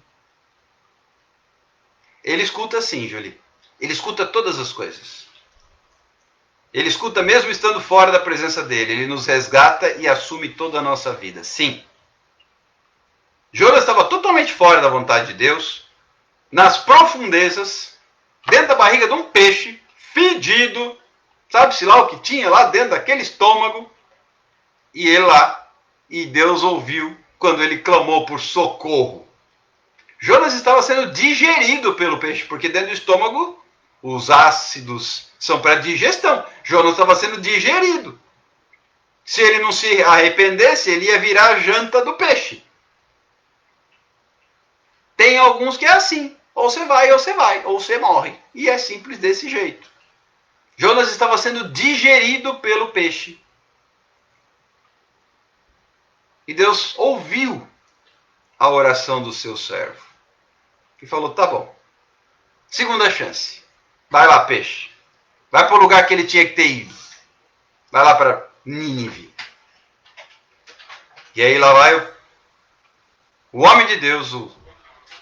Ele escuta sim, Julie. Ele escuta todas as coisas. Ele escuta mesmo estando fora da presença dele. Ele nos resgata e assume toda a nossa vida. Sim. Jonas estava totalmente fora da vontade de Deus, nas profundezas, dentro da barriga de um peixe, fedido, sabe-se lá o que tinha lá dentro daquele estômago, e ele lá, e Deus ouviu quando ele clamou por socorro. Jonas estava sendo digerido pelo peixe, porque dentro do estômago os ácidos são para digestão. Jonas estava sendo digerido. Se ele não se arrependesse, ele ia virar a janta do peixe. Tem alguns que é assim. Ou você vai, ou você morre. E é simples desse jeito. Jonas estava sendo digerido pelo peixe. E Deus ouviu a oração do seu servo. E falou: tá bom. Segunda chance. Vai lá, peixe. Vai para o lugar que ele tinha que ter ido. Vai lá para Nínive. E aí lá vai o homem de Deus, o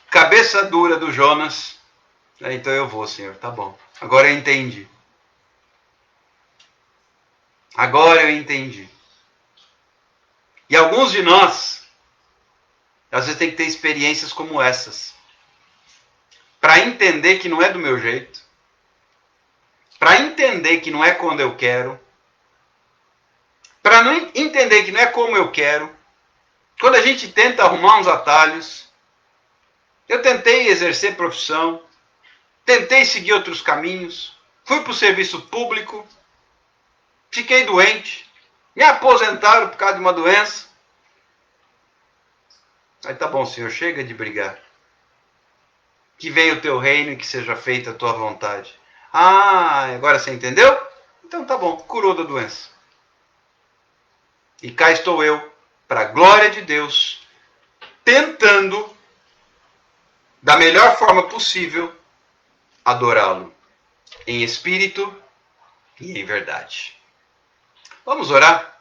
cabeça dura do Jonas. Então eu vou, Senhor. Tá bom. Agora eu entendi. Agora eu entendi. E alguns de nós, às vezes, tem que ter experiências como essas. Para entender que não é do meu jeito. Para entender que não é quando eu quero. Para não entender que não é como eu quero. Quando a gente tenta arrumar uns atalhos. Eu tentei exercer profissão. Tentei seguir outros caminhos. Fui para o serviço público. Fiquei doente. Me aposentaram por causa de uma doença. Aí tá bom, Senhor, chega de brigar. Que venha o teu reino e que seja feita a tua vontade. Ah, agora você entendeu? Então tá bom, curou da doença. E cá estou eu, para a glória de Deus, tentando, da melhor forma possível, adorá-lo, em espírito e em verdade. Vamos orar?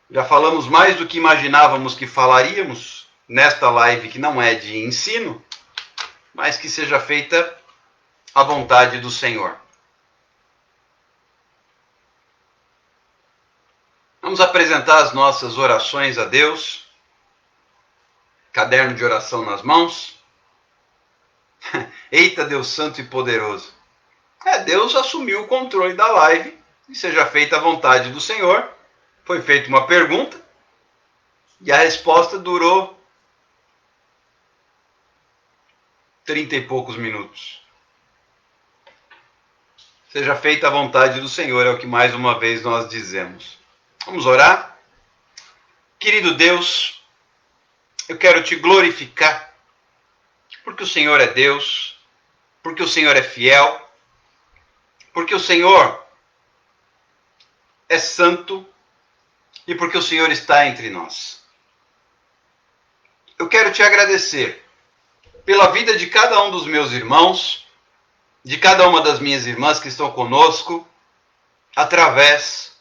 Já falamos mais do que imaginávamos que falaríamos nesta live, que não é de ensino, mas que seja feita a vontade do Senhor. Vamos apresentar as nossas orações a Deus. Caderno de oração nas mãos. Eita Deus Santo e Poderoso. Deus assumiu o controle da live e seja feita a vontade do Senhor. Foi feita uma pergunta e a resposta durou 30 e poucos minutos. Seja feita a vontade do Senhor, é o que mais uma vez nós dizemos. Vamos orar? Querido Deus, eu quero te glorificar, porque o Senhor é Deus, porque o Senhor é fiel, porque o Senhor é santo e porque o Senhor está entre nós. Eu quero te agradecer pela vida de cada um dos meus irmãos, de cada uma das minhas irmãs que estão conosco, através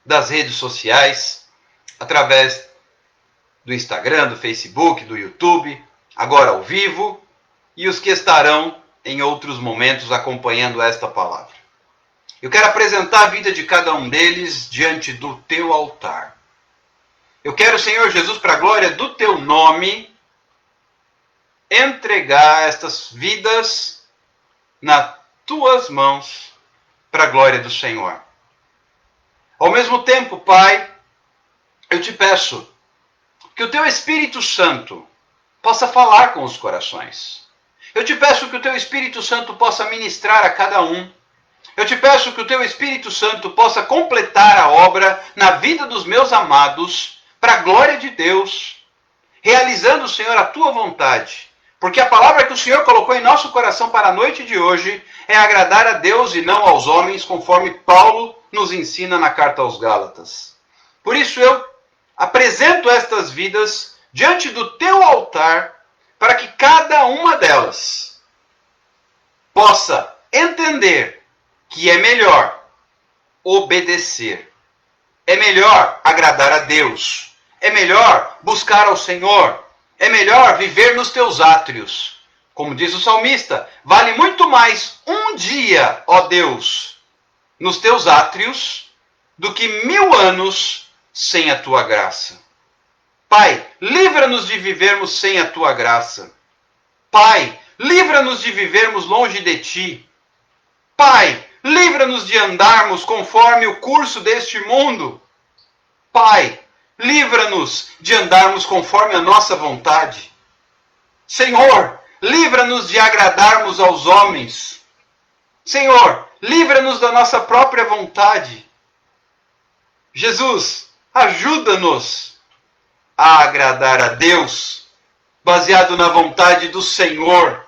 das redes sociais, através do Instagram, do Facebook, do YouTube, agora ao vivo, e os que estarão em outros momentos acompanhando esta palavra. Eu quero apresentar a vida de cada um deles diante do teu altar. Eu quero, Senhor Jesus, para a glória do teu nome, entregar estas vidas nas tuas mãos, para a glória do Senhor. Ao mesmo tempo, Pai, eu te peço que o teu Espírito Santo possa falar com os corações. Eu te peço que o teu Espírito Santo possa ministrar a cada um. Eu te peço que o teu Espírito Santo possa completar a obra na vida dos meus amados, para a glória de Deus, realizando, Senhor, a tua vontade. Porque a palavra que o Senhor colocou em nosso coração para a noite de hoje é agradar a Deus e não aos homens, conforme Paulo nos ensina na carta aos Gálatas. Por isso eu apresento estas vidas diante do teu altar, para que cada uma delas possa entender que é melhor obedecer, é melhor agradar a Deus, é melhor buscar ao Senhor, é melhor viver nos teus átrios. Como diz o salmista, vale muito mais um dia, ó Deus, nos teus átrios, do que 1000 anos sem a tua graça. Pai, livra-nos de vivermos sem a tua graça. Pai, livra-nos de vivermos longe de ti. Pai, livra-nos de andarmos conforme o curso deste mundo. Pai, livra-nos de andarmos conforme a nossa vontade. Senhor, livra-nos de agradarmos aos homens. Senhor, livra-nos da nossa própria vontade. Jesus, ajuda-nos a agradar a Deus, baseado na vontade do Senhor,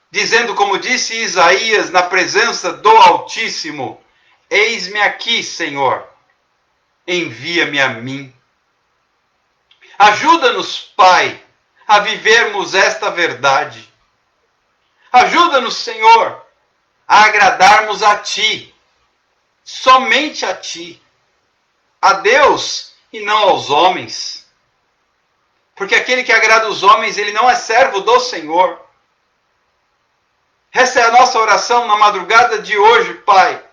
dizendo, como disse Isaías, na presença do Altíssimo: eis-me aqui, Senhor, envia-me a mim. Ajuda-nos, Pai, a vivermos esta verdade. Ajuda-nos, Senhor, a agradarmos a Ti, somente a Ti, a Deus e não aos homens. Porque aquele que agrada os homens, ele não é servo do Senhor. Essa é a nossa oração na madrugada de hoje, Pai.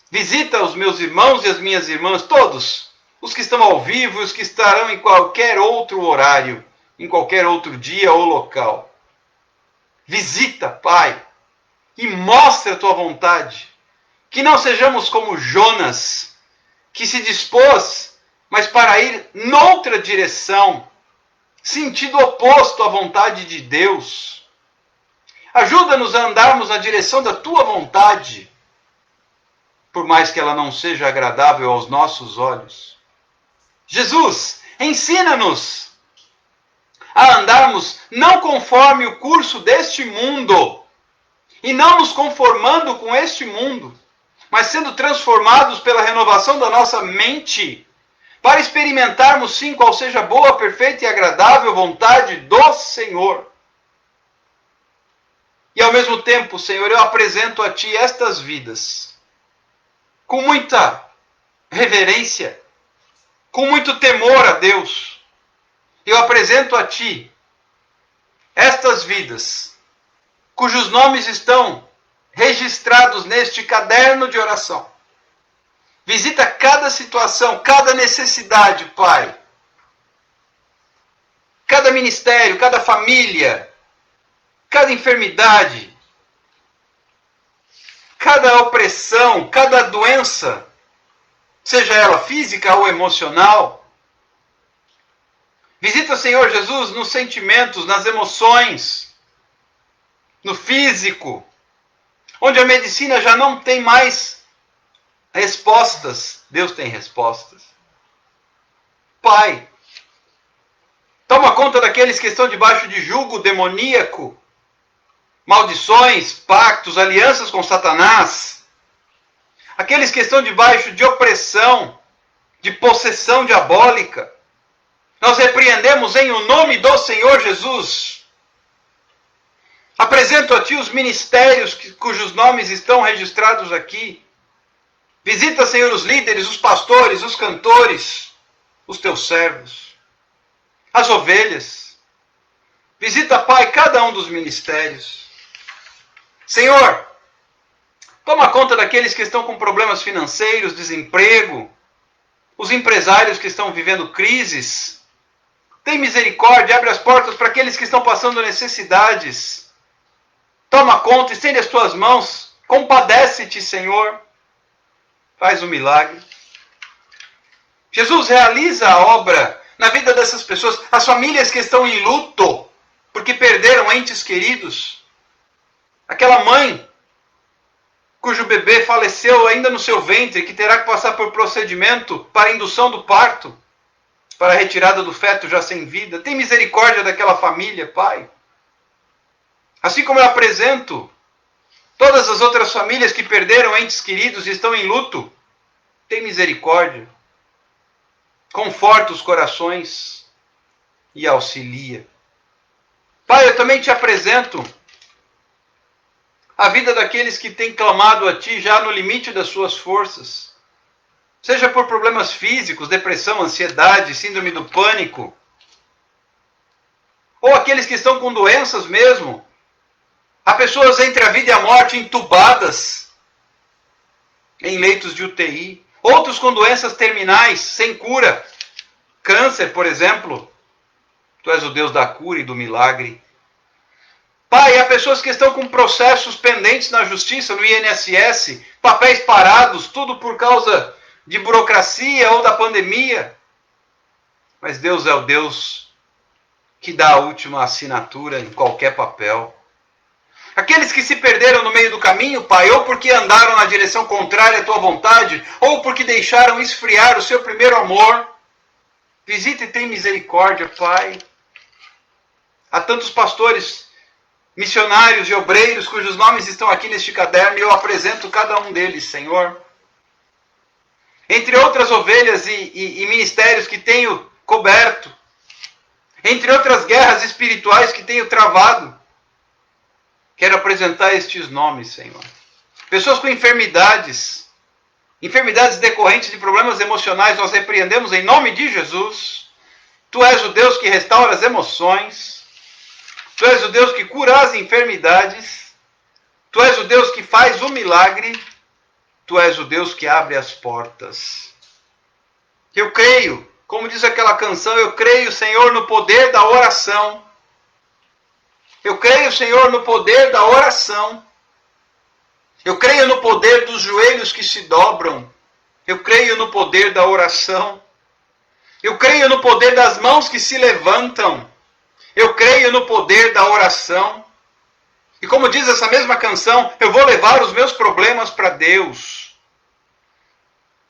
Visita os meus irmãos e as minhas irmãs, todos, os que estão ao vivo e os que estarão em qualquer outro horário, em qualquer outro dia ou local. Visita, Pai, e mostra a tua vontade. Que não sejamos como Jonas, que se dispôs, mas para ir noutra direção, sentido oposto à vontade de Deus. Ajuda-nos a andarmos na direção da tua vontade, por mais que ela não seja agradável aos nossos olhos. Jesus, ensina-nos a andarmos não conforme o curso deste mundo, e não nos conformando com este mundo, mas sendo transformados pela renovação da nossa mente, para experimentarmos sim qual seja a boa, perfeita e agradável vontade do Senhor. E ao mesmo tempo, Senhor, eu apresento a Ti estas vidas, com muita reverência, com muito temor a Deus. Eu apresento a Ti estas vidas, cujos nomes estão registrados neste caderno de oração. Visita cada situação, cada necessidade, Pai. Cada ministério, cada família, cada enfermidade, cada opressão, cada doença, seja ela física ou emocional. Visita, Senhor Jesus, nos sentimentos, nas emoções, no físico, onde a medicina já não tem mais respostas, Deus tem respostas. Pai, toma conta daqueles que estão debaixo de jugo demoníaco, maldições, pactos, alianças com Satanás, aqueles que estão debaixo de opressão, de possessão diabólica. Nós repreendemos em o nome do Senhor Jesus. Apresento a Ti os ministérios cujos nomes estão registrados aqui. Visita, Senhor, os líderes, os pastores, os cantores, os Teus servos, as ovelhas. Visita, Pai, cada um dos ministérios. Senhor, toma conta daqueles que estão com problemas financeiros, desemprego, os empresários que estão vivendo crises. Tem misericórdia, abre as portas para aqueles que estão passando necessidades. Toma conta, estende as Tuas mãos, compadece-te, Senhor. Faz um milagre. Jesus, realiza a obra na vida dessas pessoas, as famílias que estão em luto, porque perderam entes queridos. Aquela mãe cujo bebê faleceu ainda no seu ventre, que terá que passar por procedimento para indução do parto, para a retirada do feto já sem vida. Tem misericórdia daquela família, Pai. Assim como eu apresento todas as outras famílias que perderam entes queridos e estão em luto, tem misericórdia. Conforta os corações e auxilia. Pai, eu também te apresento a vida daqueles que têm clamado a Ti já no limite das suas forças. Seja por problemas físicos, depressão, ansiedade, síndrome do pânico. Ou aqueles que estão com doenças mesmo. Há pessoas entre a vida e a morte entubadas em leitos de UTI. Outros com doenças terminais, sem cura. Câncer, por exemplo. Tu és o Deus da cura e do milagre. Pai, há pessoas que estão com processos pendentes na justiça, no INSS, papéis parados, tudo por causa de burocracia ou da pandemia. Mas Deus é o Deus que dá a última assinatura em qualquer papel. Aqueles que se perderam no meio do caminho, Pai, ou porque andaram na direção contrária à Tua vontade, ou porque deixaram esfriar o Seu primeiro amor, visita e tem misericórdia, Pai. Há tantos pastores, missionários e obreiros cujos nomes estão aqui neste caderno e eu apresento cada um deles, Senhor. Entre outras ovelhas e ministérios que tenho coberto, entre outras guerras espirituais que tenho travado, quero apresentar estes nomes, Senhor. Pessoas com enfermidades decorrentes de problemas emocionais, nós repreendemos em nome de Jesus. Tu és o Deus que restaura as emoções. Tu és o Deus que cura as enfermidades. Tu és o Deus que faz o milagre. Tu és o Deus que abre as portas. Eu creio, como diz aquela canção, eu creio, Senhor, no poder da oração. Eu creio, Senhor, no poder da oração. Eu creio no poder dos joelhos que se dobram. Eu creio no poder da oração. Eu creio no poder das mãos que se levantam. Eu creio no poder da oração. E como diz essa mesma canção, eu vou levar os meus problemas para Deus.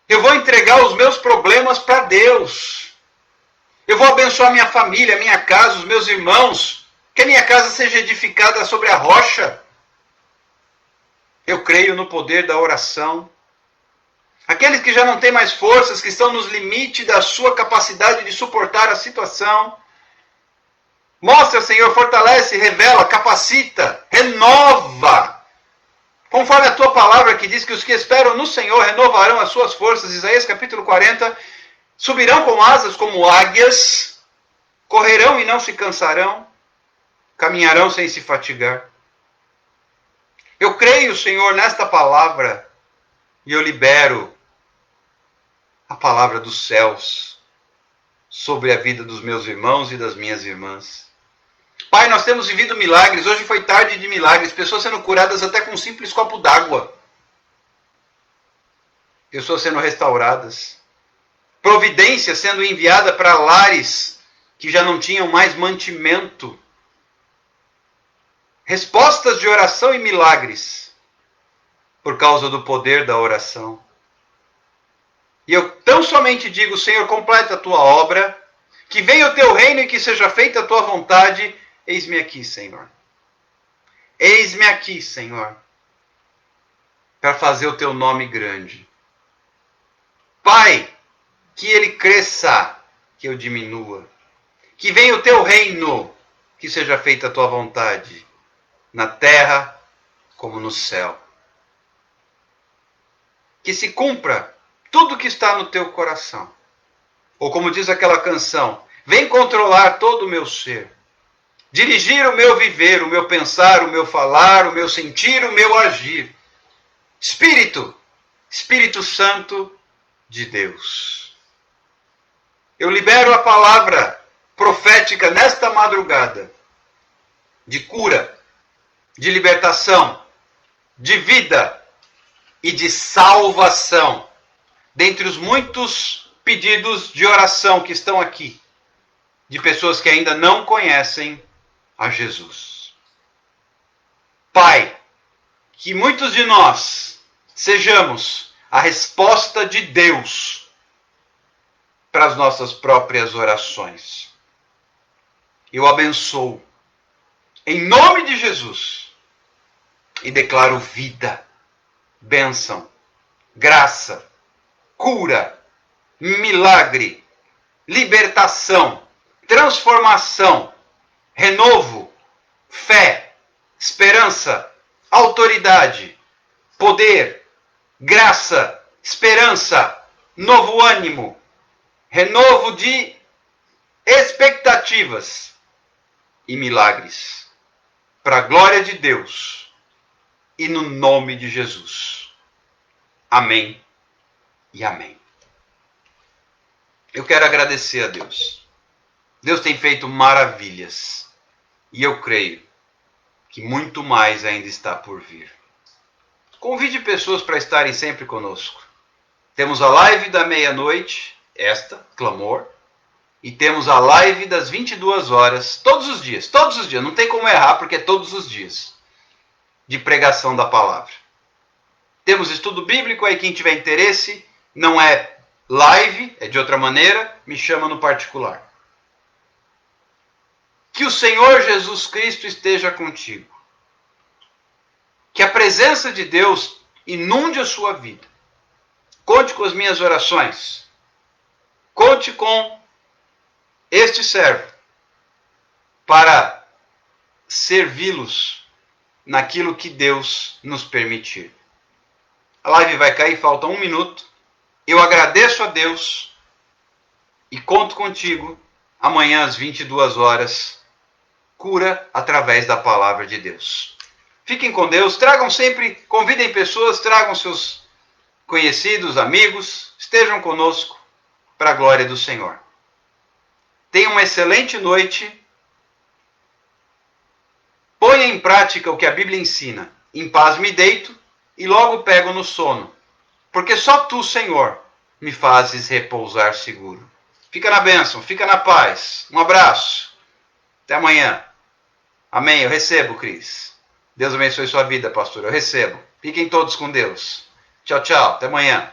Eu vou entregar os meus problemas para Deus. Eu vou abençoar minha família, minha casa, os meus irmãos. Que a minha casa seja edificada sobre a rocha. Eu creio no poder da oração. Aqueles que já não têm mais forças, que estão nos limites da sua capacidade de suportar a situação. Mostra, Senhor, fortalece, revela, capacita, renova. Conforme a tua palavra que diz que os que esperam no Senhor renovarão as suas forças. Isaías capítulo 40. Subirão com asas como águias. Correrão e não se cansarão. Caminharão sem se fatigar. Eu creio, Senhor, nesta palavra. E eu libero a palavra dos céus sobre a vida dos meus irmãos e das minhas irmãs. Pai, nós temos vivido milagres. Hoje foi tarde de milagres. Pessoas sendo curadas até com um simples copo d'água. Pessoas sendo restauradas. Providência sendo enviada para lares que já não tinham mais mantimento. Respostas de oração e milagres por causa do poder da oração. E eu tão somente digo, Senhor, completa a tua obra, que venha o teu reino e que seja feita a tua vontade. Eis-me aqui, Senhor. Eis-me aqui, Senhor, para fazer o teu nome grande. Pai, que ele cresça, que eu diminua. Que venha o teu reino, que seja feita a tua vontade, na terra como no céu. Que se cumpra tudo que está no teu coração. Ou como diz aquela canção, vem controlar todo o meu ser. Dirigir o meu viver, o meu pensar, o meu falar, o meu sentir, o meu agir. Espírito, Espírito Santo de Deus. Eu libero a palavra profética nesta madrugada de cura, de libertação, de vida e de salvação. Dentre os muitos pedidos de oração que estão aqui, de pessoas que ainda não conhecem a Jesus. Pai, que muitos de nós sejamos a resposta de Deus para as nossas próprias orações. Eu abençoo em nome de Jesus e declaro vida, bênção, graça, cura, milagre, libertação, transformação, renovo, fé, esperança, autoridade, poder, graça, esperança, novo ânimo, renovo de expectativas e milagres. Para a glória de Deus e no nome de Jesus. Amém e amém. Eu quero agradecer a Deus. Deus tem feito maravilhas. E eu creio que muito mais ainda está por vir. Convide pessoas para estarem sempre conosco. Temos a live da meia-noite, clamor. E temos a live das 22 horas, todos os dias. Não tem como errar, porque é todos os dias. De pregação da palavra. Temos estudo bíblico, aí quem tiver interesse, não é live, é de outra maneira, me chama no particular. Que o Senhor Jesus Cristo esteja contigo. Que a presença de Deus inunde a sua vida. Conte com as minhas orações. Conte com este servo para servi-los naquilo que Deus nos permitir. A live vai cair, falta 1 minuto. Eu agradeço a Deus e conto contigo amanhã às 22 horas. Cura através da palavra de Deus. Fiquem com Deus, convidem pessoas, tragam seus conhecidos, amigos, estejam conosco para a glória do Senhor. Tenham uma excelente noite. Ponha em prática o que a Bíblia ensina. Em paz me deito e logo pego no sono. Porque só tu, Senhor, me fazes repousar seguro. Fica na bênção, fica na paz. Um abraço. Até amanhã. Amém. Eu recebo, Cris. Deus abençoe sua vida, pastor. Eu recebo. Fiquem todos com Deus. Tchau, tchau. Até amanhã.